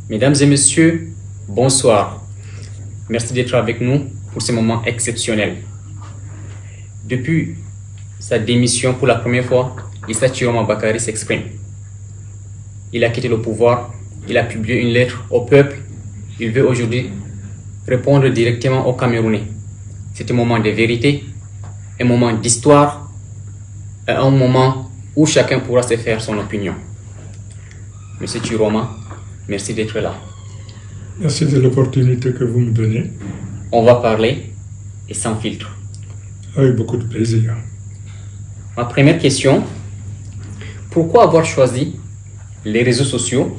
Mesdames et messieurs, bonsoir. Merci d'être avec nous pour ce moment exceptionnel. Depuis sa démission pour la première fois, Issa Chiroma Bakary s'exprime. Il a quitté le pouvoir, il a publié une lettre au peuple. Il veut aujourd'hui répondre directement aux Camerounais. C'est un moment de vérité, un moment d'histoire, un moment où chacun pourra se faire son opinion. Monsieur Chiroma, merci d'être là. Merci de l'opportunité que vous me donnez. On va parler et sans filtre. Avec beaucoup de plaisir. Ma première question, pourquoi avoir choisi les réseaux sociaux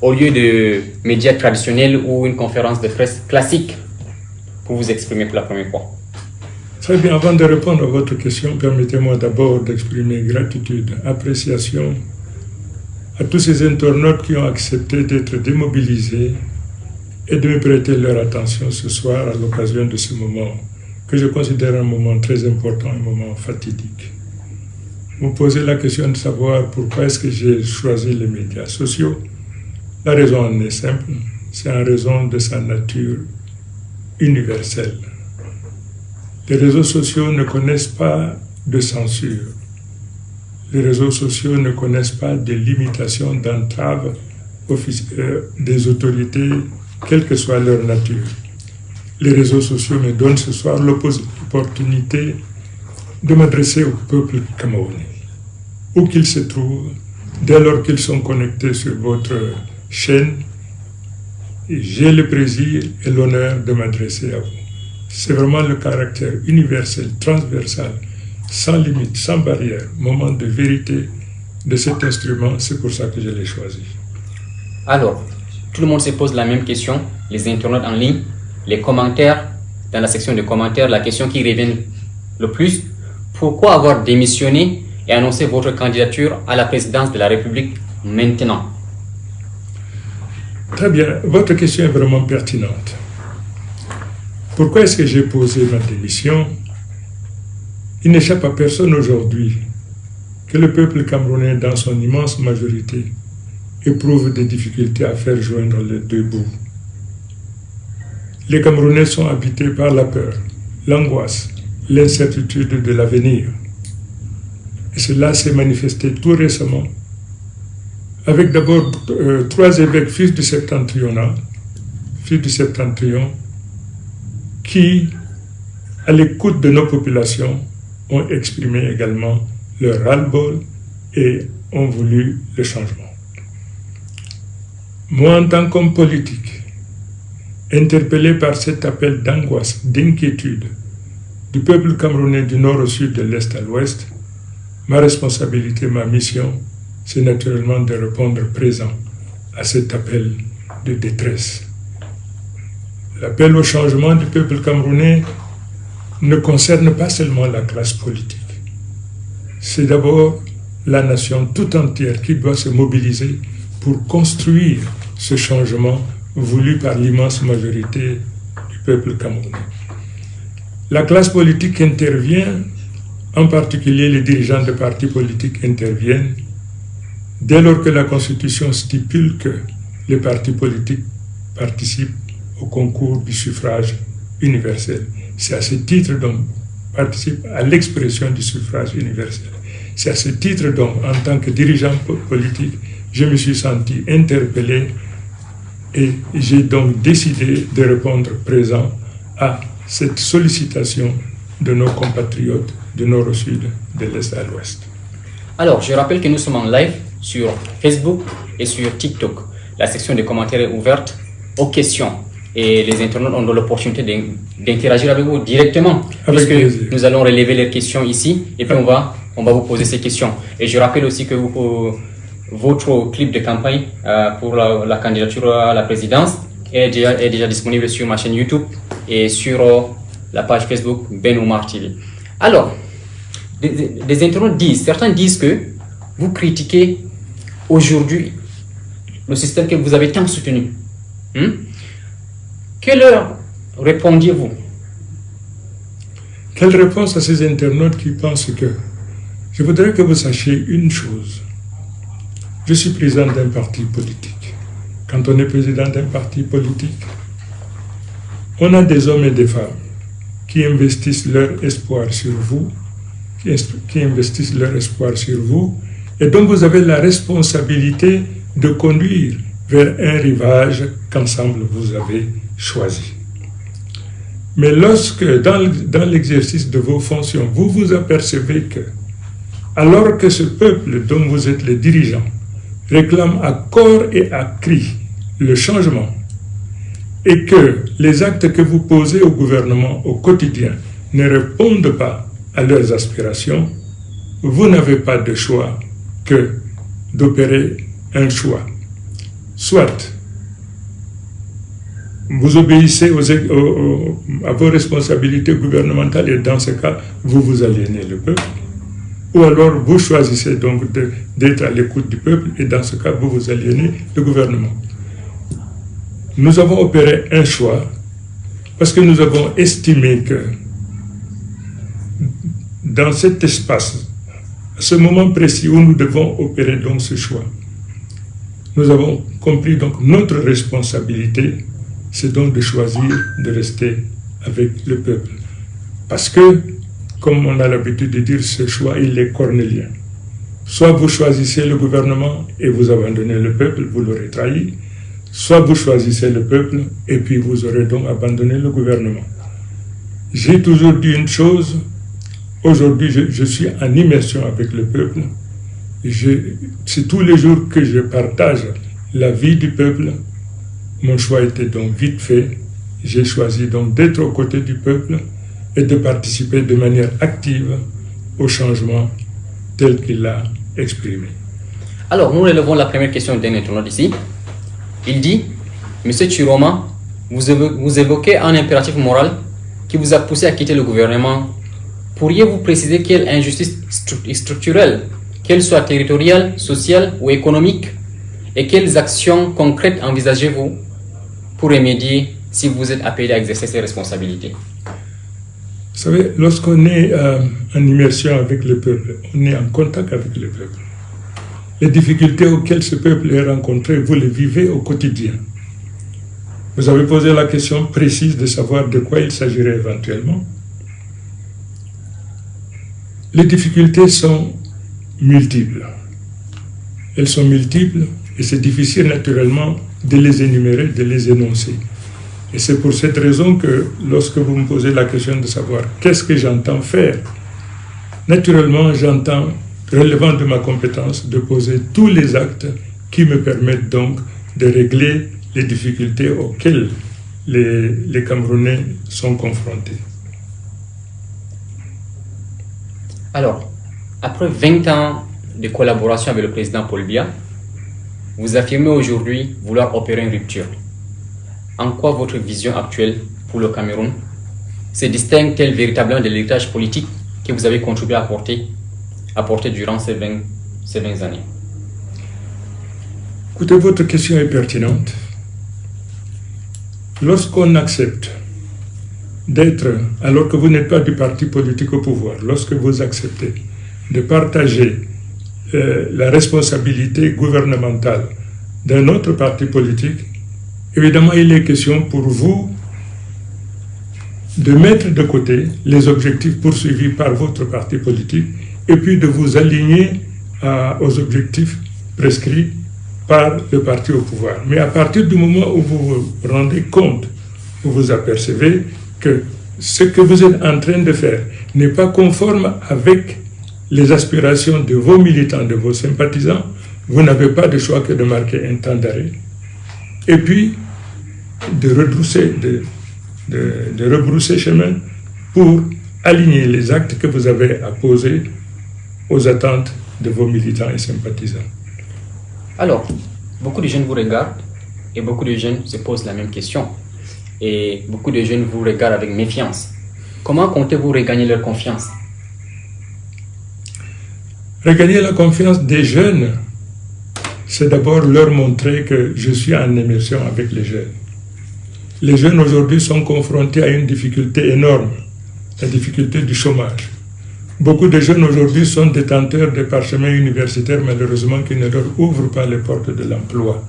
au lieu de médias traditionnels ou une conférence de presse classique pour vous exprimer pour la première fois? Très bien, avant de répondre à votre question, permettez-moi d'abord d'exprimer gratitude, appréciation à tous ces internautes qui ont accepté d'être démobilisés et de me prêter leur attention ce soir à l'occasion de ce moment que je considère un moment très important, un moment fatidique. Vous posez la question de savoir pourquoi est-ce que j'ai choisi les médias sociaux. La raison en est simple, c'est en raison de sa nature universelle. Les réseaux sociaux ne connaissent pas de censure. Les réseaux sociaux ne connaissent pas de limitation, d'entrave des autorités, quelle que soit leur nature. Les réseaux sociaux me donnent ce soir l'opportunité de m'adresser au peuple camerounais, où qu'il se trouve, dès lors qu'ils sont connectés sur votre chaîne. J'ai le plaisir et l'honneur de m'adresser à vous. C'est vraiment le caractère universel, transversal, sans limite, sans barrière, moment de vérité de cet instrument, c'est pour ça que je l'ai choisi. Alors, tout le monde se pose la même question, les internautes en ligne, les commentaires, dans la section de commentaires, la question qui revient le plus, pourquoi avoir démissionné et annoncé votre candidature à la présidence de la République maintenant? Très bien, votre question est vraiment pertinente. Pourquoi est-ce que j'ai posé ma démission? Il n'échappe à personne aujourd'hui que le peuple camerounais, dans son immense majorité, éprouve des difficultés à faire joindre les deux bouts. Les Camerounais sont habités par la peur, l'angoisse, l'incertitude de l'avenir. Et cela s'est manifesté tout récemment avec d'abord 3 évêques fils du Septentrion, qui, à l'écoute de nos populations, ont exprimé également leur ras-le-bol et ont voulu le changement. Moi, en tant qu'homme politique, interpellé par cet appel d'angoisse, d'inquiétude du peuple camerounais du nord au sud, de l'est à l'ouest, ma responsabilité, ma mission, c'est naturellement de répondre présent à cet appel de détresse. L'appel au changement du peuple camerounais ne concerne pas seulement la classe politique. C'est d'abord la nation tout entière qui doit se mobiliser pour construire ce changement voulu par l'immense majorité du peuple camerounais. La classe politique intervient, en particulier les dirigeants de partis politiques interviennent, dès lors que la Constitution stipule que les partis politiques participent au concours du suffrage universel. C'est à ce titre donc participe à l'expression du suffrage universel. C'est à ce titre donc, en tant que dirigeant politique, je me suis senti interpellé et j'ai donc décidé de répondre présent à cette sollicitation de nos compatriotes du nord au sud, de l'est à l'ouest. Alors, je rappelle que nous sommes en live sur Facebook et sur TikTok. La section de commentaires est ouverte aux questions. Et les internautes ont l'opportunité d'interagir avec vous directement. Avec puisque plaisir. nous allons relever les questions ici et puis on va vous poser ces questions. Et je rappelle aussi que votre clip de campagne pour la candidature à la présidence est déjà disponible sur ma chaîne YouTube et sur la page Facebook Ben Oumar TV. Alors, des internautes certains disent que vous critiquez aujourd'hui le système que vous avez tant soutenu. Que leur répondiez-vous? Quelle réponse à ces internautes qui pensent que... Je voudrais que vous sachiez une chose. Je suis président d'un parti politique. quand on est président d'un parti politique, on a des hommes et des femmes qui investissent leur espoir sur vous, qui investissent leur espoir sur vous, et donc vous avez la responsabilité de conduire vers un rivage qu'ensemble vous avez choisi. Mais lorsque, dans l'exercice de vos fonctions, vous vous apercevez que, alors que ce peuple dont vous êtes les dirigeants réclame à corps et à cri le changement, et que les actes que vous posez au gouvernement au quotidien ne répondent pas à leurs aspirations, vous n'avez pas de choix que d'opérer un choix. Soit vous obéissez à vos responsabilités gouvernementales et dans ce cas, vous aliénez le peuple, ou alors vous choisissez donc d'être à l'écoute du peuple et dans ce cas, vous aliénez le gouvernement. Nous avons opéré un choix parce que nous avons estimé que dans cet espace, à ce moment précis où nous devons opérer donc ce choix, nous avons compris donc notre responsabilité, c'est donc de choisir de rester avec le peuple. Parce que, comme on a l'habitude de dire, ce choix, il est cornélien. Soit vous choisissez le gouvernement et vous abandonnez le peuple, vous l'aurez trahi, soit vous choisissez le peuple et puis vous aurez donc abandonné le gouvernement. J'ai toujours dit une chose, aujourd'hui je suis en immersion avec le peuple, c'est tous les jours que je partage la vie du peuple. Mon choix était donc vite fait. J'ai choisi donc d'être aux côtés du peuple et de participer de manière active au changement tel qu'il l'a exprimé. Alors, nous relevons la première question d'un internaute ici. Il dit, Monsieur Chiroma, vous évoquez un impératif moral qui vous a poussé à quitter le gouvernement. Pourriez-vous préciser quelle injustice structurelle, qu'elle soit territoriale, sociale ou économique, et quelles actions concrètes envisagez-vous pour remédier si vous êtes appelé à exercer ces responsabilités? Vous savez, lorsqu'on est en immersion avec le peuple, on est en contact avec le peuple. Les difficultés auxquelles ce peuple est rencontré, vous les vivez au quotidien. Vous avez posé la question précise de savoir de quoi il s'agirait éventuellement. Les difficultés sont multiples. Elles sont multiples et c'est difficile naturellement de les énumérer, de les énoncer. Et c'est pour cette raison que lorsque vous me posez la question de savoir qu'est-ce que j'entends faire, naturellement j'entends, relevant de ma compétence, de poser tous les actes qui me permettent donc de régler les difficultés auxquelles les Camerounais sont confrontés. Alors, après 20 ans de collaboration avec le président Paul Biya, vous affirmez aujourd'hui vouloir opérer une rupture. En quoi votre vision actuelle pour le Cameroun se distingue-t-elle véritablement de l'héritage politique que vous avez contribué à apporter durant ces 20 années? Écoutez, votre question est pertinente. Lorsqu'on accepte d'être, alors que vous n'êtes pas du parti politique au pouvoir, lorsque vous acceptez de partager la responsabilité gouvernementale d'un autre parti politique, évidemment, il est question pour vous de mettre de côté les objectifs poursuivis par votre parti politique et puis de vous aligner aux objectifs prescrits par le parti au pouvoir. Mais à partir du moment où vous vous rendez compte, vous vous apercevez que ce que vous êtes en train de faire n'est pas conforme avec les aspirations de vos militants, de vos sympathisants, vous n'avez pas de choix que de marquer un temps d'arrêt et puis de rebrousser chemin pour aligner les actes que vous avez à poser aux attentes de vos militants et sympathisants. Alors, beaucoup de jeunes vous regardent et beaucoup de jeunes se posent la même question. Et beaucoup de jeunes vous regardent avec méfiance. Comment comptez-vous regagner leur confiance? Regagner la confiance des jeunes, c'est d'abord leur montrer que je suis en immersion avec les jeunes. Les jeunes aujourd'hui sont confrontés à une difficulté énorme, la difficulté du chômage. Beaucoup de jeunes aujourd'hui sont détenteurs de parchemins universitaires, malheureusement, qui ne leur ouvrent pas les portes de l'emploi.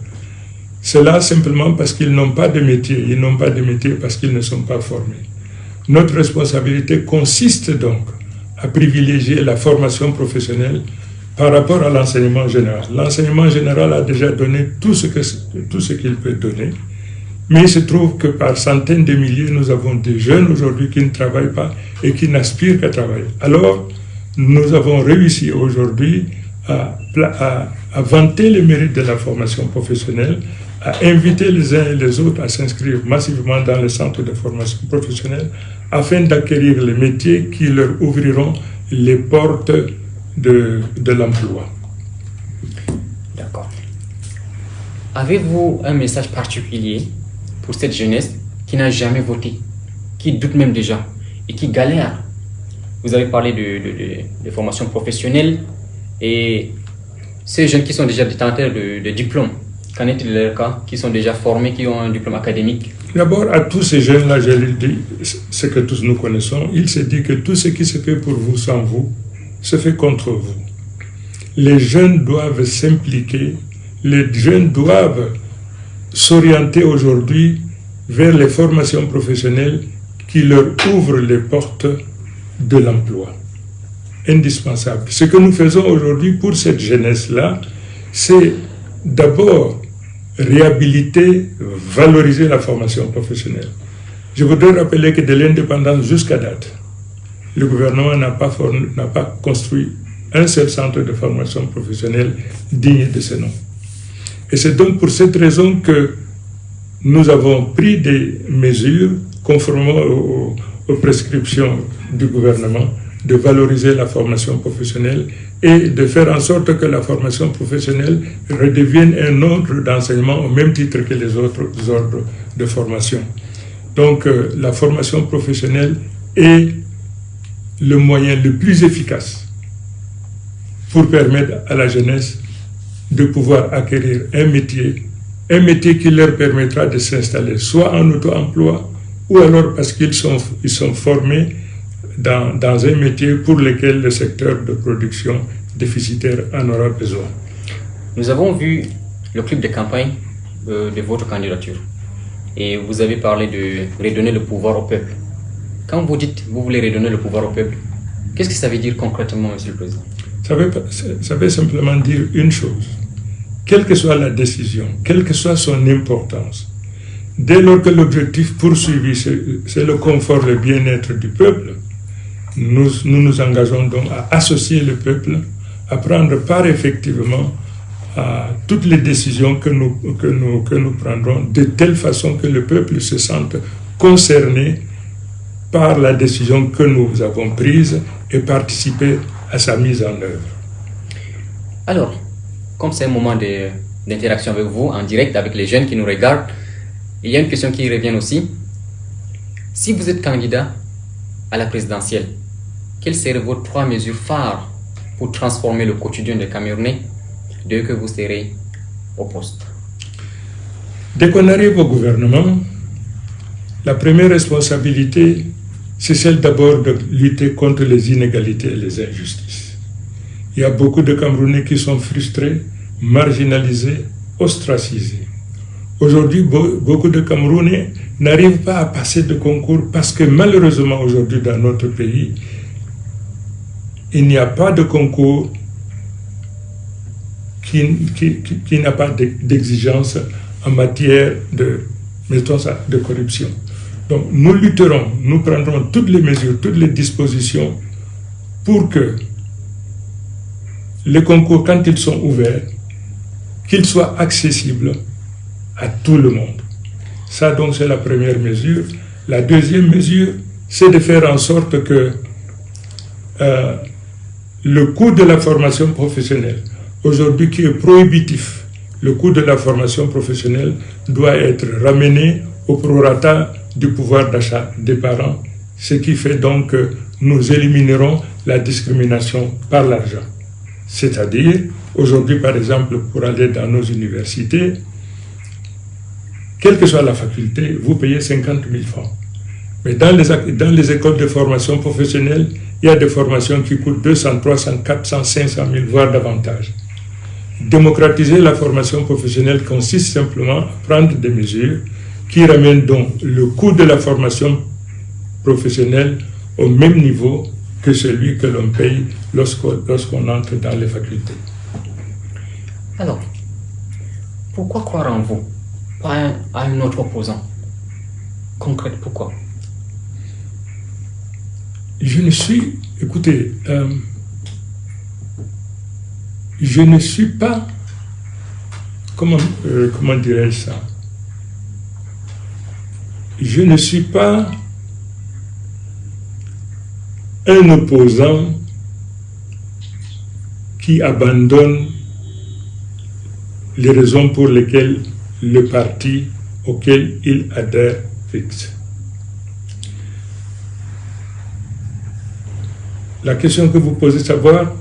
Cela simplement parce qu'ils n'ont pas de métier. Ils n'ont pas de métier parce qu'ils ne sont pas formés. Notre responsabilité consiste donc à privilégier la formation professionnelle par rapport à l'enseignement général. L'enseignement général a déjà donné tout ce qu'il peut donner, mais il se trouve que par centaines de milliers, nous avons des jeunes aujourd'hui qui ne travaillent pas et qui n'aspirent qu'à travailler. Alors, nous avons réussi aujourd'hui à vanter les mérites de la formation professionnelle, à inviter les uns et les autres à s'inscrire massivement dans les centres de formation professionnelle afin d'acquérir les métiers qui leur ouvriront les portes de l'emploi. D'accord. Avez-vous un message particulier pour cette jeunesse qui n'a jamais voté, qui doute même déjà et qui galère? Vous avez parlé de formation professionnelle et ces jeunes qui sont déjà détenteurs de diplômes, qu'en est-il de leur cas, qui sont déjà formés, qui ont un diplôme académique? D'abord, à tous ces jeunes-là, je leur dis ce que tous nous connaissons. Il se dit que tout ce qui se fait pour vous sans vous, se fait contre vous. Les jeunes doivent s'impliquer, les jeunes doivent s'orienter aujourd'hui vers les formations professionnelles qui leur ouvrent les portes de l'emploi. Indispensable. Ce que nous faisons aujourd'hui pour cette jeunesse-là, c'est d'abord réhabiliter, valoriser la formation professionnelle. Je voudrais rappeler que de l'indépendance jusqu'à date, le gouvernement n'a pas construit un seul centre de formation professionnelle digne de ce nom. Et c'est donc pour cette raison que nous avons pris des mesures conformément aux prescriptions du gouvernement de valoriser la formation professionnelle et de faire en sorte que la formation professionnelle redevienne un ordre d'enseignement au même titre que les autres ordres de formation. Donc la formation professionnelle est le moyen le plus efficace pour permettre à la jeunesse de pouvoir acquérir un métier qui leur permettra de s'installer soit en auto-emploi ou alors parce qu'ils sont formés dans un métier pour lequel le secteur de production déficitaire en aura besoin. Nous avons vu le clip de campagne de votre candidature et vous avez parlé de redonner le pouvoir au peuple. Quand vous dites que vous voulez redonner le pouvoir au peuple, qu'est-ce que ça veut dire concrètement, Monsieur le Président? Ça veut simplement dire une chose. Quelle que soit la décision, quelle que soit son importance, dès lors que l'objectif poursuivi, c'est le confort, le bien-être du peuple, nous nous engageons donc à associer le peuple, à prendre part effectivement à toutes les décisions que nous prendrons, de telle façon que le peuple se sente concerné par la décision que nous avons prise et participer à sa mise en œuvre. Alors, comme c'est un moment d'interaction avec vous, en direct, avec les jeunes qui nous regardent, il y a une question qui revient aussi. Si vous êtes candidat à la présidentielle, quelles seraient vos 3 mesures phares pour transformer le quotidien des Camerounais dès que vous serez au poste? Dès qu'on arrive au gouvernement, la première responsabilité, c'est celle d'abord de lutter contre les inégalités et les injustices. Il y a beaucoup de Camerounais qui sont frustrés, marginalisés, ostracisés. Aujourd'hui, beaucoup de Camerounais n'arrivent pas à passer de concours parce que malheureusement aujourd'hui dans notre pays, il n'y a pas de concours qui n'a pas d'exigence en matière de corruption. Donc nous lutterons, nous prendrons toutes les mesures, toutes les dispositions pour que les concours, quand ils sont ouverts, qu'ils soient accessibles à tout le monde. Ça donc c'est la première mesure. La deuxième mesure, c'est de faire en sorte que le coût de la formation professionnelle, aujourd'hui qui est prohibitif, le coût de la formation professionnelle doit être ramené au prorata du pouvoir d'achat des parents, ce qui fait donc que nous éliminerons la discrimination par l'argent. C'est-à-dire, aujourd'hui par exemple, pour aller dans nos universités, quelle que soit la faculté, vous payez 50 000 francs. Mais dans les écoles de formation professionnelle, il y a des formations qui coûtent 200, 300, 400, 500 000, voire davantage. Démocratiser la formation professionnelle consiste simplement à prendre des mesures qui ramènent donc le coût de la formation professionnelle au même niveau que celui que l'on paye lorsqu'on entre dans les facultés. Alors, pourquoi croire en vous, pas à un autre opposant? Concrète, pourquoi? Je ne suis, écoutez, je ne suis pas, comment dirais-je ça? Je ne suis pas un opposant qui abandonne les raisons pour lesquelles le parti auquel il adhère fixe. La question que vous posez, savoir,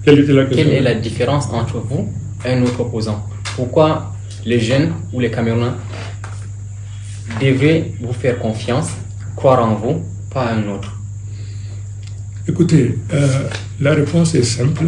quelle était la question? Quelle est la différence entre vous et un autre opposant? Pourquoi les jeunes ou les Camerounais devraient vous faire confiance, croire en vous, pas à un autre? Écoutez, la réponse est simple.